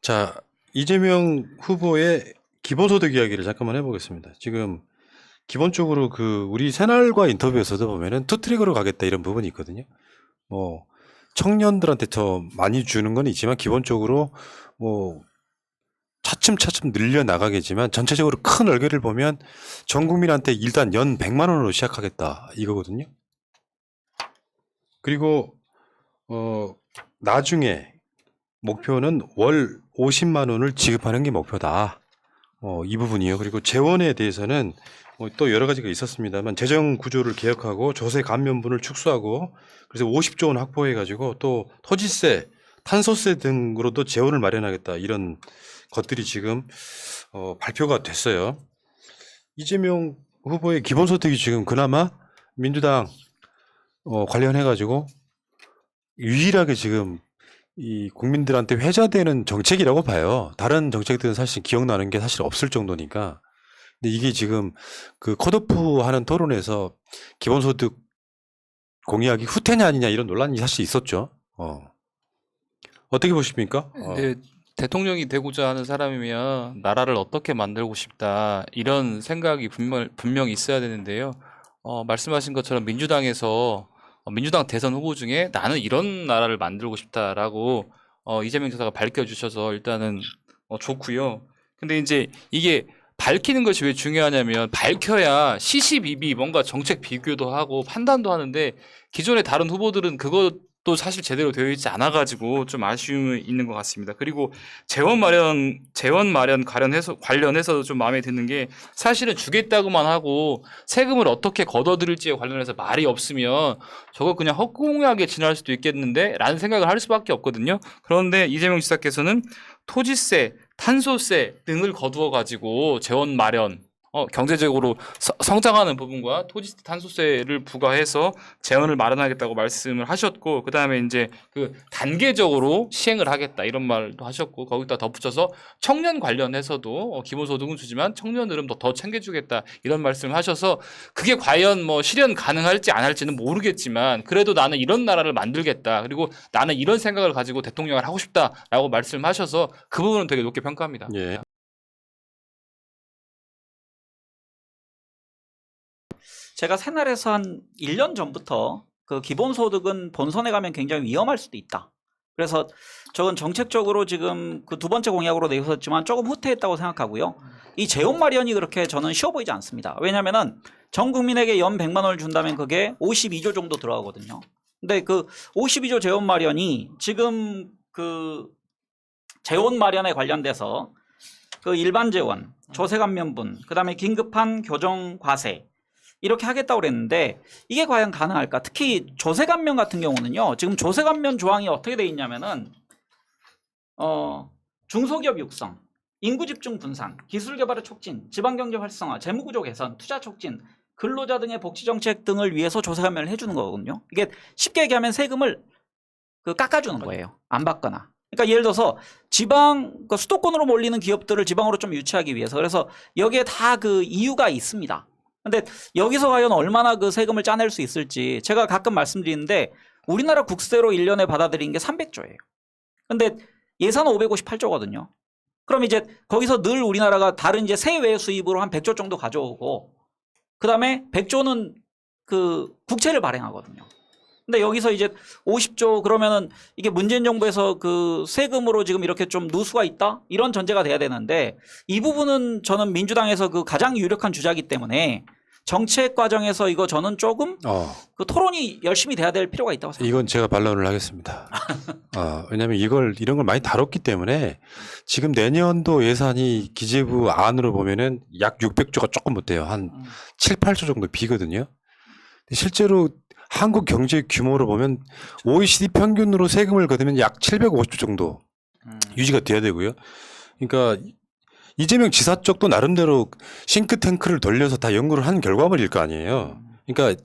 자, 이재명 후보의 기본소득 이야기를 잠깐만 해보겠습니다. 지금 기본적으로 우리 새날과 인터뷰에서도 보면은 투트랙으로 가겠다 이런 부분이 있거든요. 뭐 청년들한테 더 많이 주는 건 있지만 기본적으로 뭐 차츰차츰 늘려 나가겠지만 전체적으로 큰 얼개를 보면 전 국민한테 일단 연 100만 원으로 시작하겠다 이거거든요. 그리고 나중에 목표는 월 50만 원을 지급하는 게 목표다. 이 부분이요. 그리고 재원에 대해서는 또 여러 가지가 있었습니다만 재정 구조를 개혁하고 조세 감면분을 축소하고 그래서 50조 원 확보해 가지고 또 토지세, 탄소세 등으로도 재원을 마련하겠다. 이런 것들이 지금 발표가 됐어요. 이재명 후보의 기본소득이 지금 그나마 민주당 관련해 가지고 유일하게 지금 이 국민들한테 회자되는 정책이라고 봐요. 다른 정책들은 사실 기억나는 게 사실 없을 정도니까. 근데 이게 지금 그 컷오프 하는 토론에서 기본소득 공약이 후퇴냐 아니냐 이런 논란이 사실 있었죠. 어떻게 보십니까? 네, 대통령이 되고자 하는 사람이면 나라를 어떻게 만들고 싶다 이런 생각이 분명히 있어야 되는데요. 말씀하신 것처럼 민주당에서 민주당 대선 후보 중에 나는 이런 나라를 만들고 싶다라고 이재명 지사가 밝혀주셔서 일단은 좋고요. 근데 이제 이게 밝히는 것이 왜 중요하냐면 밝혀야 시시비비 뭔가 정책 비교도 하고 판단도 하는데 기존의 다른 후보들은 그것도 사실 제대로 되어 있지 않아가지고 좀 아쉬움이 있는 것 같습니다. 그리고 재원 마련 관련해서 좀 마음에 드는 게 사실은 주겠다고만 하고 세금을 어떻게 걷어들일지에 관련해서 말이 없으면 저거 그냥 헛공약에 지날 수도 있겠는데 라는 생각을 할 수밖에 없거든요. 그런데 이재명 지사께서는 토지세, 탄소세 등을 거두어 가지고 재원 마련, 경제적으로 성장하는 부분과 토지세, 탄소세를 부과해서 재원을 마련하겠다고 말씀을 하셨고, 그 다음에 이제 그 단계적으로 시행을 하겠다 이런 말도 하셨고, 거기다 덧붙여서 청년 관련해서도 기본소득은 주지만 청년들은 더 챙겨주겠다 이런 말씀을 하셔서 그게 과연 뭐 실현 가능할지 안 할지는 모르겠지만 그래도 나는 이런 나라를 만들겠다 그리고 나는 이런 생각을 가지고 대통령을 하고 싶다라고 말씀하셔서 그 부분은 되게 높게 평가합니다. 예. 제가 새날에서 한 1년 전부터 그 기본소득은 본선에 가면 굉장히 위험할 수도 있다. 그래서 저건 정책적으로 지금 그 두 번째 공약으로 내세웠지만 조금 후퇴했다고 생각하고요. 이 재원 마련이 그렇게 저는 쉬워 보이지 않습니다. 왜냐하면은 전 국민에게 연 100만 원을 준다면 그게 52조 정도 들어가거든요. 근데 그 52조 재원 마련이 지금 그 재원 마련에 관련돼서 그 일반 재원, 조세 감면분, 그다음에 긴급한 교정 과세 이렇게 하겠다고 그랬는데 이게 과연 가능할까? 특히 조세 감면 같은 경우는요. 지금 조세 감면 조항이 어떻게 돼 있냐면은 중소기업 육성, 인구 집중 분산, 기술 개발의 촉진, 지방 경제 활성화, 재무 구조 개선, 투자 촉진, 근로자 등의 복지 정책 등을 위해서 조세 감면을 해주는 거거든요. 이게 쉽게 얘기하면 세금을 깎아주는 거예요. 안 받거나. 그러니까 예를 들어서 지방 수도권으로 몰리는 기업들을 지방으로 좀 유치하기 위해서 그래서 여기에 다 그 이유가 있습니다. 근데 여기서 과연 얼마나 그 세금을 짜낼 수 있을지 제가 가끔 말씀드리는데 우리나라 국세로 1년에 받아들인 게 300조예요. 근데 예산은 558조거든요. 그럼 이제 거기서 늘 우리나라가 다른 이제 세외 수입으로 한 100조 정도 가져오고 그다음에 100조는 그 국채를 발행하거든요. 근데 여기서 이제 50조 그러면은 이게 문재인 정부에서 그 세금으로 지금 이렇게 좀 누수가 있다? 이런 전제가 돼야 되는데 이 부분은 저는 민주당에서 그 가장 유력한 주자이기 때문에 정책 과정에서 이거 저는 조금 그 토론이 열심히 돼야 될 필요가 있다고 생각합니다. 이건 제가 반론을 하겠습니다. 왜냐하면 이런 걸 많이 다뤘기 때문에 지금 내년도 예산이 기재부 안으로 보면은 약 600조가 조금 못 돼요. 한 7, 8조 정도 비거든요. 실제로 한국 경제 규모로 보면 OECD 평균으로 세금을 거두면 약 750조 정도 유지가 돼야 되고요. 그러니까 이재명 지사 쪽도 나름대로 싱크탱크를 돌려서 다 연구를 한 결과물일 거 아니에요. 그러니까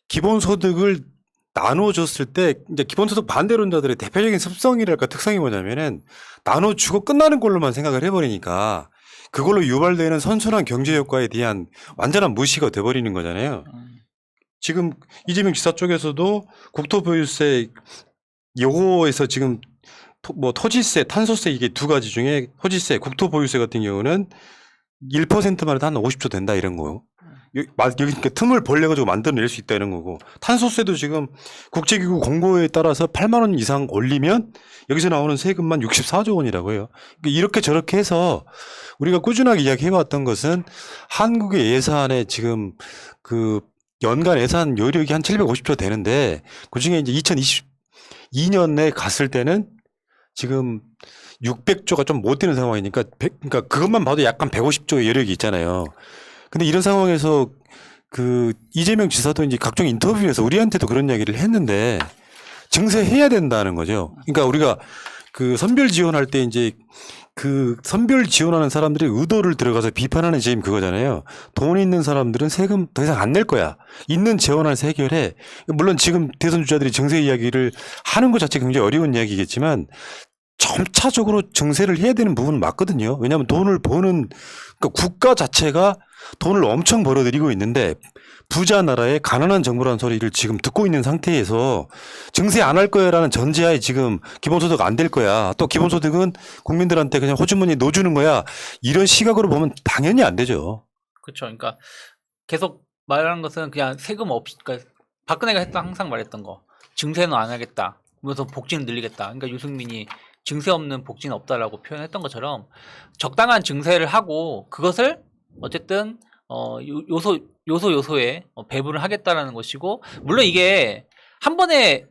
기본소득을 나눠줬을 때 이제 기본소득 반대론자들의 대표적인 습성이랄까 특성이 뭐냐면은 나눠주고 끝나는 걸로만 생각을 해버리니까 그걸로 유발되는 선순환 경제 효과에 대한 완전한 무시가 돼버리는 거잖아요. 지금 이재명 지사 쪽에서도 국토보유세 요거에서 지금 뭐 토지세, 탄소세 이게 두 가지 중에 토지세, 국토보유세 같은 경우는 1%만 해도 한 50조 된다 이런 거요. 여기 그러니까 틈을 벌려가지고 만들어낼 수 있다 이런 거고 탄소세도 지금 국제기구 공고에 따라서 8만 원 이상 올리면 여기서 나오는 세금만 64조 원이라고 해요. 그러니까 이렇게 저렇게 해서 우리가 꾸준하게 이야기해왔던 것은 한국의 예산에 지금 그 연간 예산 여력이 한 750조 되는데 그중에 이제 2022년에 갔을 때는 지금 600조가 좀 못 되는 상황이니까 그러니까 그것만 봐도 약간 150조의 여력이 있잖아요. 근데 이런 상황에서 그 이재명 지사도 이제 각종 인터뷰에서 우리한테도 그런 이야기를 했는데 증세해야 된다는 거죠. 그러니까 우리가 그 선별 지원할 때 이제 그 선별 지원하는 사람들의 의도를 들어가서 비판하는 지금 그거잖아요. 돈 있는 사람들은 세금 더 이상 안 낼 거야. 있는 재원을 해결해. 물론 지금 대선 주자들이 증세 이야기를 하는 것 자체 굉장히 어려운 이야기겠지만 점차적으로 증세를 해야 되는 부분은 맞거든요. 왜냐하면 돈을 버는 그러니까 국가 자체가 돈을 엄청 벌어들이고 있는데 부자 나라에 가난한 정부라는 소리를 지금 듣고 있는 상태에서 증세 안 할 거야라는 전제하에 지금 기본소득 안 될 거야. 또 기본소득은 국민들한테 그냥 호주머니에 넣어주는 거야. 이런 시각으로 보면 당연히 안 되죠. 그렇죠. 그러니까 계속 말하는 것은 그냥 세금 없이, 그러니까 박근혜가 항상 말했던 거, 증세는 안 하겠다. 그래서 복지는 늘리겠다. 그러니까 유승민이 증세 없는 복지는 없다라고 표현했던 것처럼 적당한 증세를 하고 그것을 어쨌든 요소에 배분을 하겠다라는 것이고, 물론 이게 한 번에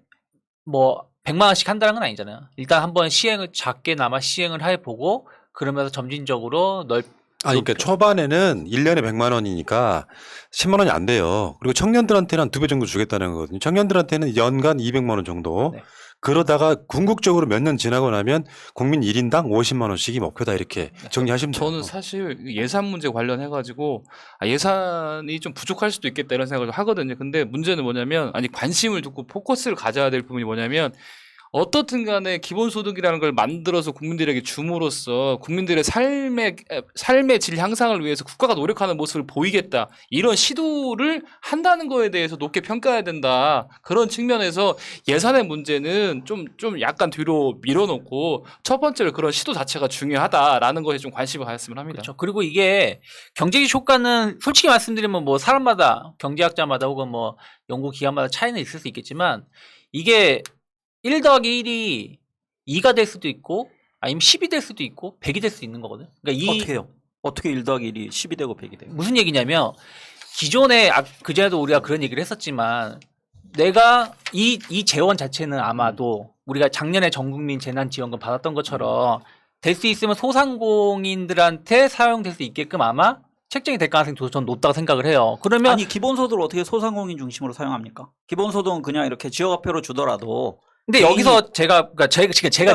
뭐 100만 원씩 한다는 건 아니잖아요. 일단 한번 시행을 작게나마 시행을 해보고 그러면서 점진적으로 그러니까 초반에는 1년에 100만 원이니까 10만 원이 안 돼요. 그리고 청년들한테는 한 2배 정도 주겠다는 거거든요. 청년들한테는 연간 200만 원 정도. 네. 그러다가 궁극적으로 몇 년 지나고 나면 국민 1인당 50만 원씩이 목표다 이렇게 정리하시면 돼요. 저는 사실 예산 문제 관련해가지고 예산이 좀 부족할 수도 있겠다 이런 생각을 하거든요. 근데 문제는 뭐냐면 아니 관심을 두고 포커스를 가져야 될 부분이 뭐냐면 어떻든 간에 기본소득이라는 걸 만들어서 국민들에게 줌으로써 국민들의 삶의 질 향상을 위해서 국가가 노력하는 모습을 보이겠다. 이런 시도를 한다는 거에 대해서 높게 평가해야 된다. 그런 측면에서 예산의 문제는 좀 약간 뒤로 밀어놓고 첫 번째로 그런 시도 자체가 중요하다라는 것에 좀 관심을 가졌으면 합니다. 그렇죠. 그리고 이게 경제적 효과는 솔직히 말씀드리면 뭐 사람마다 경제학자마다 혹은 뭐 연구기관마다 차이는 있을 수 있겠지만 이게 1 더하기 1이 2가 될 수도 있고 아니면 10이 될 수도 있고 100이 될 수도 있는 거거든. 그러니까 어떻게요? 어떻게 1 더하기 1이 10이 되고 100이 돼요? 무슨 얘기냐면 기존에 그전에도 우리가 그런 얘기를 했었지만 내가 이 재원 자체는 아마도 우리가 작년에 전국민 재난지원금 받았던 것처럼 될 수 있으면 소상공인들한테 사용될 수 있게끔 아마 책정이 될 가능성이 전 높다고 생각을 해요. 그러면 아니 기본소득을 어떻게 소상공인 중심으로 사용합니까? 기본소득은 그냥 이렇게 지역화표로 주더라도 근데 여기서 제가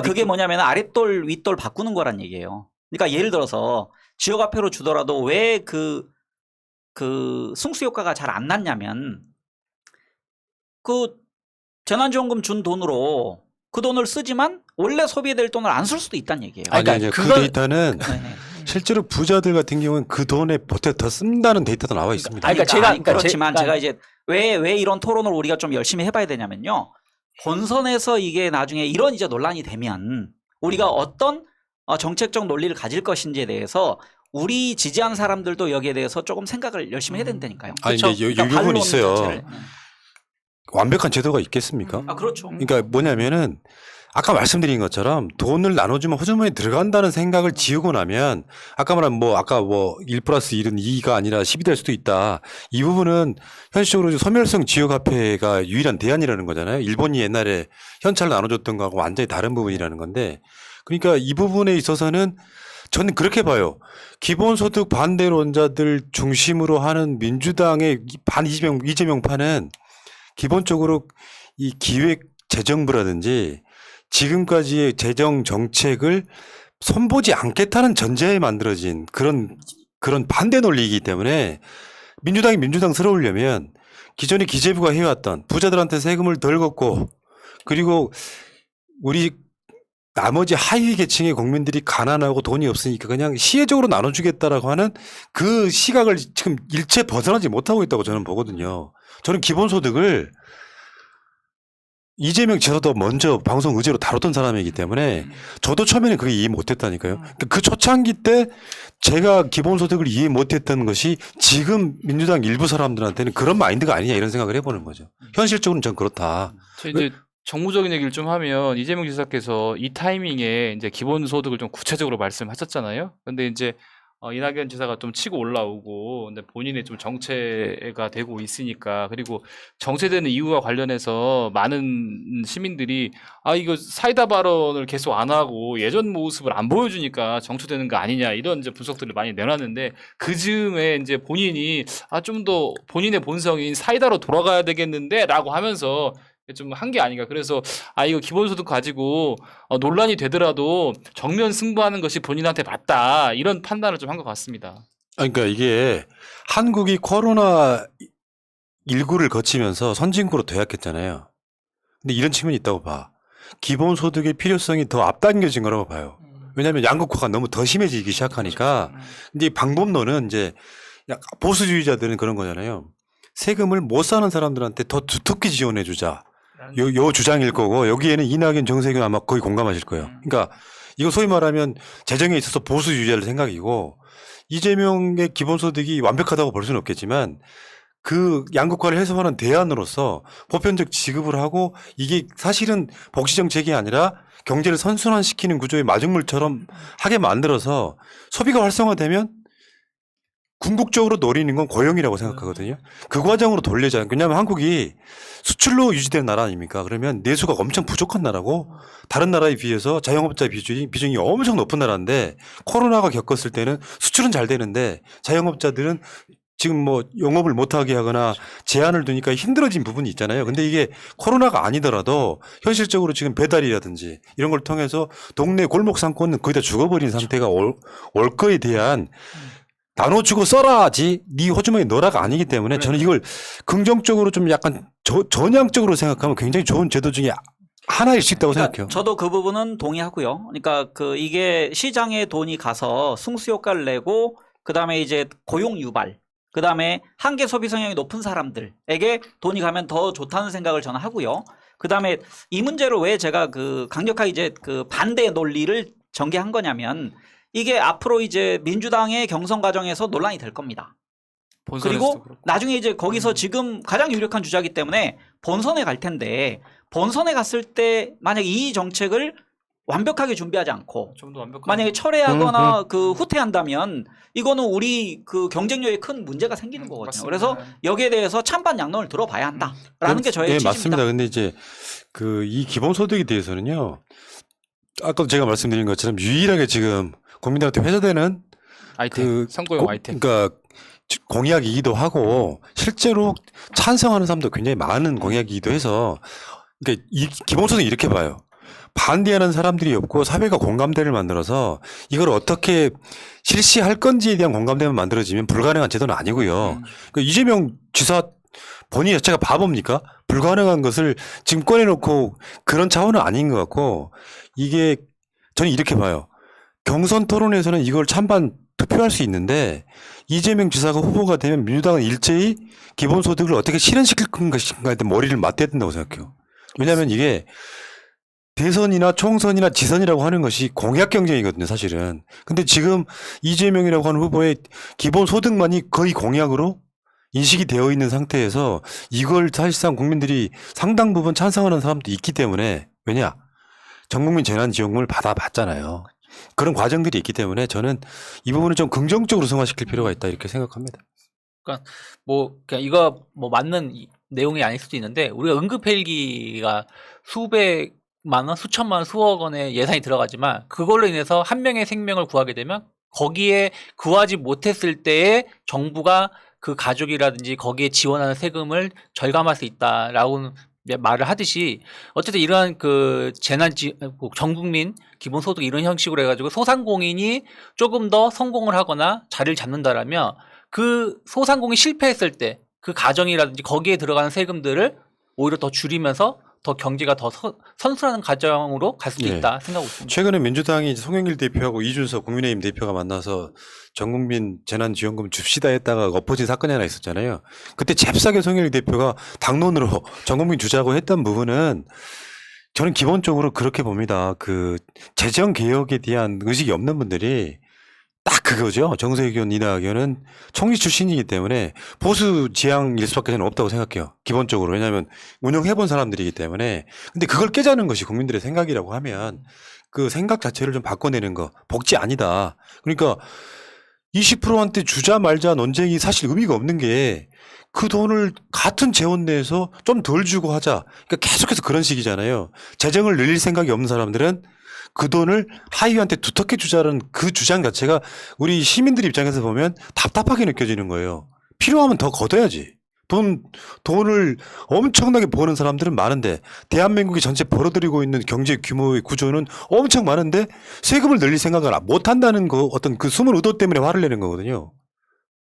그게 뭐냐면 아랫돌 윗돌 바꾸는 거란 얘기예요. 그러니까 예를 들어서 지역화표로 주더라도 왜 그 승수 효과가 잘 안 났냐면 그 재난지원금 준 돈으로 그 돈을 쓰지만 원래 소비될 돈을 안 쓸 수도 있다는 얘기예요. 아니, 그러니까 그 데이터는 네. 실제로 부자들 같은 경우는 그 돈에 보태 더 쓴다는 데이터도 나와 있습니다. 그렇지만 제가 이제 왜 이런 토론을 우리가 좀 열심히 해봐야 되냐면요. 본선에서 이게 나중에 이런 이제 논란이 되면 우리가 어떤 정책적 논리를 가질 것인지에 대해서 우리 지지하는 사람들도 여기에 대해서 조금 생각을 열심히 해야 된다니까요. 아니 그렇죠? 근데 이 부분이 있어요. 자체를. 완벽한 제도가 있겠습니까? 그렇죠. 그러니까 뭐냐면은 아까 말씀드린 것처럼 돈을 나눠주면 호주머니에 들어간다는 생각을 지우고 나면 아까 말한 아까 1 플러스 1은 2가 아니라 10이 될 수도 있다. 이 부분은 현실적으로 소멸성 지역화폐가 유일한 대안이라는 거잖아요. 일본이 옛날에 현찰을 나눠줬던 거하고 완전히 다른 부분이라는 건데 그러니까 이 부분에 있어서는 저는 그렇게 봐요. 기본소득 반대론자들 중심으로 하는 민주당의 이재명파는 기본적으로 이 기획재정부라든지 지금까지의 재정 정책을 손보지 않겠다는 전제에 만들어진 그런 반대 논리이기 때문에 민주당이 민주당스러우려면 기존에 기재부가 해왔던 부자들한테 세금을 덜 걷고 그리고 우리 나머지 하위 계층의 국민들이 가난하고 돈이 없으니까 그냥 시혜적으로 나눠주겠다라고 하는 그 시각을 지금 일체 벗어나지 못하고 있다고 저는 보거든요. 저는 기본소득을 이재명 지사도 먼저 방송 의제로 다뤘던 사람이기 때문에 저도 처음에는 그게 이해 못했다니까요. 그 초창기 때 제가 기본소득을 이해 못했던 것이 지금 민주당 일부 사람들한테는 그런 마인드가 아니냐 이런 생각을 해보는 거죠. 현실적으로는 전 그렇다. 저 이제 정무적인 얘기를 좀 하면 이재명 지사께서 이 타이밍에 이제 기본소득을 좀 구체적으로 말씀하셨잖아요. 근데 이제 이낙연 지사가 좀 치고 올라오고 근데 본인의 좀 정체가 되고 있으니까 그리고 정체되는 이유와 관련해서 많은 시민들이 이거 사이다 발언을 계속 안 하고 예전 모습을 안 보여주니까 정체되는 거 아니냐 이런 이제 분석들을 많이 내놨는데 그 즈음에 이제 본인이 좀 더 본인의 본성인 사이다로 돌아가야 되겠는데라고 하면서 좀 한 게 아닌가. 그래서 이거 기본소득 가지고 논란이 되더라도 정면 승부하는 것이 본인한테 맞다. 이런 판단을 좀 한 것 같습니다. 그러니까 이게 한국이 코로나 19를 거치면서 선진국으로 도약했잖아요. 근데 이런 측면이 있다고 봐. 기본소득의 필요성이 더 앞당겨진 거라고 봐요. 왜냐하면 양극화가 너무 더 심해지기 시작하니까. 근데 이 방법론은 이제 약간 보수주의자들은 그런 거잖아요. 세금을 못 사는 사람들한테 더 두텁게 지원해 주자. 요 주장일 거고 여기에는 이낙연 정세균 아마 거의 공감하실 거예요. 그러니까 이거 소위 말하면 재정에 있어서 보수주의자들 생각이고 이재명의 기본소득이 완벽하다고 볼 수는 없겠지만 그 양극화를 해소하는 대안으로서 보편적 지급을 하고 이게 사실은 복지정책이 아니라 경제를 선순환시키는 구조의 마중물처럼 하게 만들어서 소비가 활성화되면 궁극적으로 노리는 건 고용이라고 생각하거든요. 그 과정으로 돌려줘야. 왜냐하면 한국이 수출로 유지된 나라 아닙니까? 그러면 내수가 엄청 부족한 나라고 다른 나라에 비해서 자영업자 비중이 엄청 높은 나라인데 코로나가 겪었을 때는 수출은 잘 되는데 자영업자들은 지금 뭐 영업을 못하게 하거나 제한을 두니까 힘들어진 부분이 있잖아요. 근데 이게 코로나가 아니더라도 현실적으로 지금 배달이라든지 이런 걸 통해서 동네 골목 상권은 거의 다 죽어버린 상태가 올 거에 대한 나눠주고 써라지 네 호주머니 넣어라가 아니기 때문에 저는 이걸 긍정적으로 좀 약간 전향적으로 생각하면 굉장히 좋은 제도 중에 하나일 수 있다고 생각해요. 저도 그 부분은 동의하고요. 그러니까 이게 시장에 돈이 가서 승수효과를 내고 그다음에 이제 고용 유발, 그다음에 한계 소비 성향이 높은 사람들에게 돈이 가면 더 좋다는 생각을 저는 하고요. 그다음에 이 문제로 왜 제가 강력하게 이제 반대 논리를 전개한 거냐면 이게 앞으로 이제 민주당의 경선 과정에서 논란이 될 겁니다. 그리고 나중에 이제 거기서 지금 가장 유력한 주자이기 때문에 본선에 갈 텐데 본선에 갔을 때 만약 이 정책을 완벽하게 준비하지 않고 좀 더 완벽한 만약에 철회하거나 후퇴한다면 이거는 우리 경쟁력에 큰 문제가 생기는 거거든요. 맞습니다. 그래서 여기에 대해서 찬반 양론을 들어봐야 한다라는 게 저의 취지입니다. 맞습니다. 근데 이제 이 기본소득에 대해서는요. 아까도 제가 말씀드린 것처럼 유일하게 지금 국민들한테 회자되는 아이템, 선거용 아이템. 그러니까 공약이기도 하고 실제로 찬성하는 사람도 굉장히 많은 공약이기도 해서 그러니까 이 기본소득 이렇게 봐요. 반대하는 사람들이 없고 사회가 공감대를 만들어서 이걸 어떻게 실시할 건지에 대한 공감대만 만들어지면 불가능한 제도는 아니고요. 그러니까 이재명 지사 본인 자체가 바보입니까? 불가능한 것을 지금 꺼내놓고 그런 차원은 아닌 것 같고 이게 저는 이렇게 봐요. 경선 토론에서는 이걸 찬반 투표할 수 있는데 이재명 지사가 후보가 되면 민주당은 일제히 기본소득을 어떻게 실현시킬 것인가에 대한 머리를 맞대야 된다고 생각해요. 왜냐하면 이게 대선이나 총선이나 지선이라고 하는 것이 공약 경쟁이거든요, 사실은. 근데 지금 이재명이라고 하는 후보의 기본소득만이 거의 공약으로 인식이 되어 있는 상태에서 이걸 사실상 국민들이 상당 부분 찬성하는 사람도 있기 때문에 왜냐? 전국민 재난지원금을 받아봤잖아요. 그런 과정들이 있기 때문에 저는 이 부분을 좀 긍정적으로 승화시킬 필요가 있다 이렇게 생각합니다. 그러니까 그냥 이거 맞는 내용이 아닐 수도 있는데 우리가 응급헬기가 수백만 원, 수천만 원, 수억 원의 예산이 들어가지만 그걸로 인해서 한 명의 생명을 구하게 되면 거기에 구하지 못했을 때에 정부가 그 가족이라든지 거기에 지원하는 세금을 절감할 수 있다라고 말을 하듯이 어쨌든 이러한 전국민 기본소득 이런 형식으로 해가지고 소상공인이 조금 더 성공을 하거나 자리를 잡는다라면 그 소상공인이 실패했을 때 그 가정이라든지 거기에 들어가는 세금들을 오히려 더 줄이면서 더 경제가 더 선순환하는 과정으로 갈 수도 예. 있다 생각하고 있습니다. 최근에 민주당이 송영길 대표하고 이준석 국민의힘 대표가 만나서 전국민 재난지원금 줍시다 했다가 엎어진 사건이 하나 있었잖아요. 그때 잽싸게 송영길 대표가 당론으로 전국민 주자고 했던 부분은 저는 기본적으로 그렇게 봅니다. 그 재정 개혁에 대한 의식이 없는 분들이 딱 그거죠. 정세균, 이낙연은 총리 출신이기 때문에 보수 지향일 수밖에 저는 없다고 생각해요. 기본적으로. 왜냐하면 운영해본 사람들이기 때문에. 근데 그걸 깨자는 것이 국민들의 생각이라고 하면 그 생각 자체를 좀 바꿔내는 거. 복지 아니다. 그러니까 20%한테 주자 말자 논쟁이 사실 의미가 없는 게 그 돈을 같은 재원 내에서 좀 덜 주고 하자. 그러니까 계속해서 그런 식이잖아요. 재정을 늘릴 생각이 없는 사람들은 그 돈을 하위한테 두텁게 주자는 그 주장 자체가 우리 시민들 입장에서 보면 답답하게 느껴지는 거예요. 필요하면 더 걷어야지. 돈을 엄청나게 버는 사람들은 많은데 대한민국이 전체 벌어들이고 있는 경제 규모의 구조는 엄청 많은데 세금을 늘릴 생각을 못 한다는 거 어떤 그 숨은 의도 때문에 화를 내는 거거든요.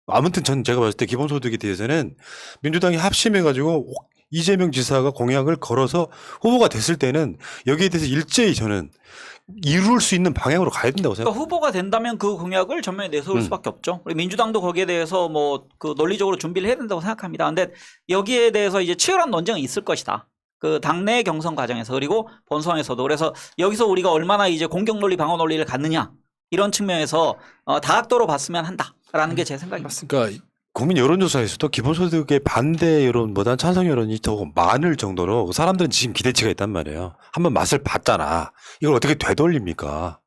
아무튼 전 제가 봤을 때 기본소득에 대해서는 민주당이 합심해가지고 이재명 지사가 공약을 걸어서 후보가 됐을 때는 여기에 대해서 일제히 저는 이룰 수 있는 방향으로 가야 된다고 그러니까 생각합니다. 후보가 된다면 그 공약을 전면에 내세울 수밖에 없죠. 우리 민주당도 거기에 대해서 뭐 그 논리적으로 준비를 해야 된다고 생각합니다. 근데 여기에 대해서 이제 치열한 논쟁은 있을 것이다. 그 당내 경선 과정에서 그리고 본선에서도. 그래서 여기서 우리가 얼마나 이제 공격 논리, 방어 논리를 갖느냐 이런 측면에서 다각도로 봤으면 한다라는 게 제 생각입니다. 그러니까 국민 여론조사에서도 기본소득의 반대 여론보다는 찬성 여론이 더 많을 정도로 사람들은 지금 기대치가 있단 말이에요. 한번 맛을 봤잖아. 이걸 어떻게 되돌립니까?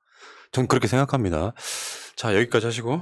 전 그렇게 생각합니다. 자, 여기까지 하시고.